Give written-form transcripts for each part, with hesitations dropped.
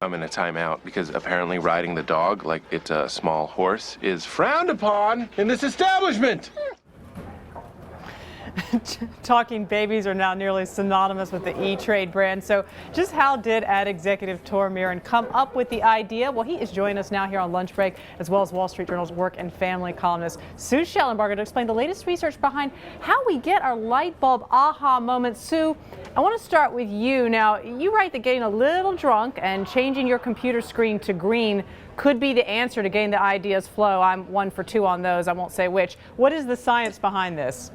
I'm in a timeout because apparently riding the dog like it's a small horse is frowned upon in this establishment. Talking babies are now nearly synonymous with the E-Trade brand. So just how did ad executive Tor Myhren come up with the idea? Well, he is joining us now here on lunch break, as well as Wall Street Journal's work and family columnist Sue Shellenbarger to explain the latest research behind how we get our light bulb aha moments. Sue, I want to start with you. Now, you write that getting a little drunk and changing your computer screen to green could be the answer to getting the ideas flow. I'm 1 for 2 on those. I won't say which. What is the science behind this?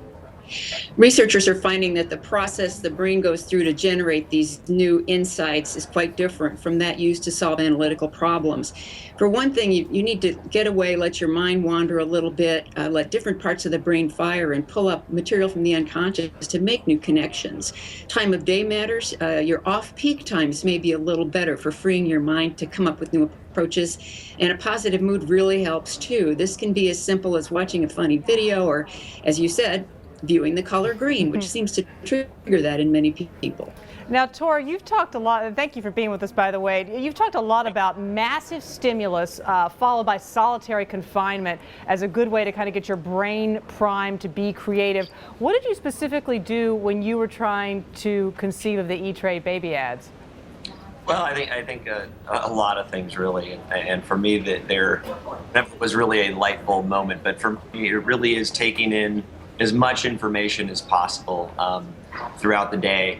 Researchers are finding that the process the brain goes through to generate these new insights is quite different from that used to solve analytical problems. For one thing, you need to get away, let your mind wander a little bit, let different parts of the brain fire and pull up material from the unconscious to make new connections. Time of day matters. Your off-peak times may be a little better for freeing your mind to come up with new approaches, and a positive mood really helps too. This can be as simple as watching a funny video or, as you said, viewing the color green, which seems to trigger that in many people. Now, Tor, you've talked a lot, and thank you for being with us, by the way. You've talked a lot about massive stimulus followed by solitary confinement as a good way to kind of get your brain primed to be creative. What did you specifically do when you were trying to conceive of the E-Trade baby ads? Well, I think a lot of things really, and for me that was really a light bulb moment. But for me, it really is taking in as much information as possible throughout the day,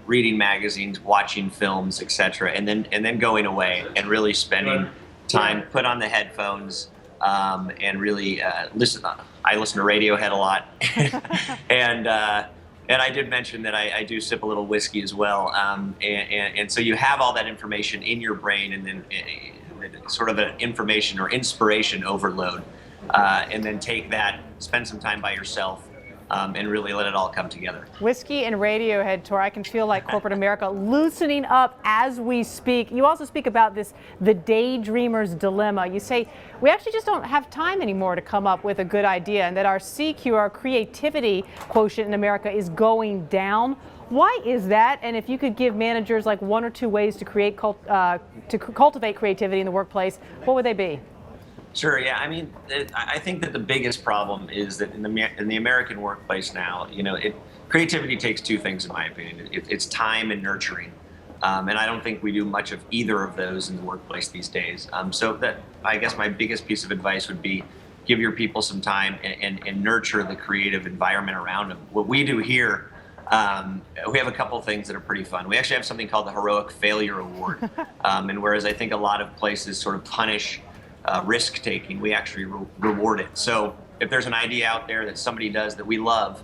reading magazines, watching films, etc., and then going away and really spending time, put on the headphones, and really listen. I listen to Radiohead a lot, and I did mention that I do sip a little whiskey as well, and so you have all that information in your brain, and then sort of an information or inspiration overload. And then take that, spend some time by yourself, and really let it all come together. Whiskey and Radiohead, Tor, I can feel like corporate America loosening up as we speak. You also speak about this, the daydreamer's dilemma. You say we actually just don't have time anymore to come up with a good idea, and that our CQ, our creativity quotient in America, is going down. Why is that? And if you could give managers like 1 or 2 ways to cultivate creativity in the workplace, what would they be? Sure. Yeah. I mean, I think that the biggest problem is that in the American workplace now, creativity takes 2 things, in my opinion. It's time and nurturing, and I don't think we do much of either of those in the workplace these days. So that, I guess, my biggest piece of advice would be give your people some time and nurture the creative environment around them. What we do here, we have a couple things that are pretty fun. We actually have something called the Heroic Failure Award, and whereas I think a lot of places sort of punish risk-taking, we actually reward it. So if there's an idea out there that somebody does that we love,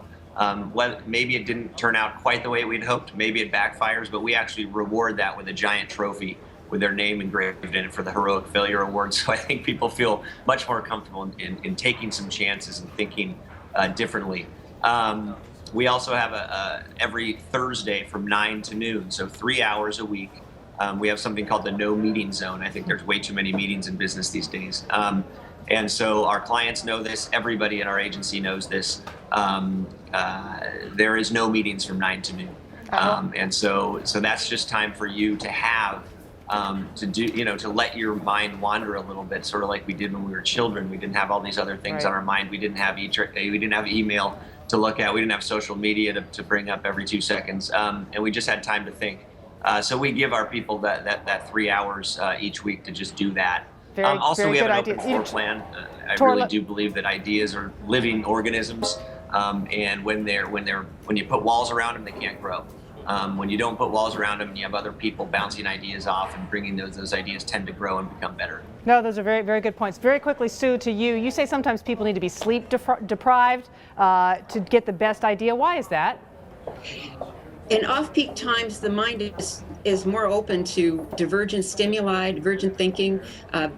maybe it didn't turn out quite the way we'd hoped, maybe it backfires, but we actually reward that with a giant trophy with their name engraved in it for the Heroic Failure Award. So I think people feel much more comfortable in taking some chances and thinking differently. We also have every Thursday from 9 to noon, so 3 hours a week. We have something called the no meeting zone. I think there's way too many meetings in business these days. And so our clients know this. Everybody in our agency knows this. There is no meetings from 9 to noon. And so that's just time for you to have, to let your mind wander a little bit, sort of like we did when we were children. We didn't have all these other things on our mind. We didn't have email to look at. We didn't have social media to bring up every 2 seconds. And we just had time to think. So we give our people that 3 hours each week to just do that. Also, we have an open floor plan. I really do believe that ideas are living organisms, and when you put walls around them, they can't grow. When you don't put walls around them and you have other people bouncing ideas off and bringing those ideas tend to grow and become better. No, those are very, very good points. Very quickly, Sue, to you. You say sometimes people need to be sleep deprived to get the best idea. Why is that? In off-peak times, the mind is more open to divergent stimuli, divergent thinking,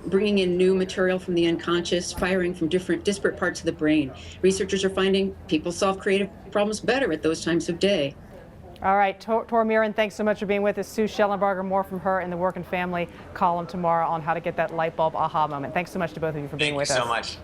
bringing in new material from the unconscious, firing from disparate parts of the brain. Researchers are finding people solve creative problems better at those times of day. All right, Tor Myhren, thanks so much for being with us. Sue Shellenbarger, more from her in the Work and Family column tomorrow on how to get that light bulb aha moment. Thanks so much to both of you for being with us. Thank you so much.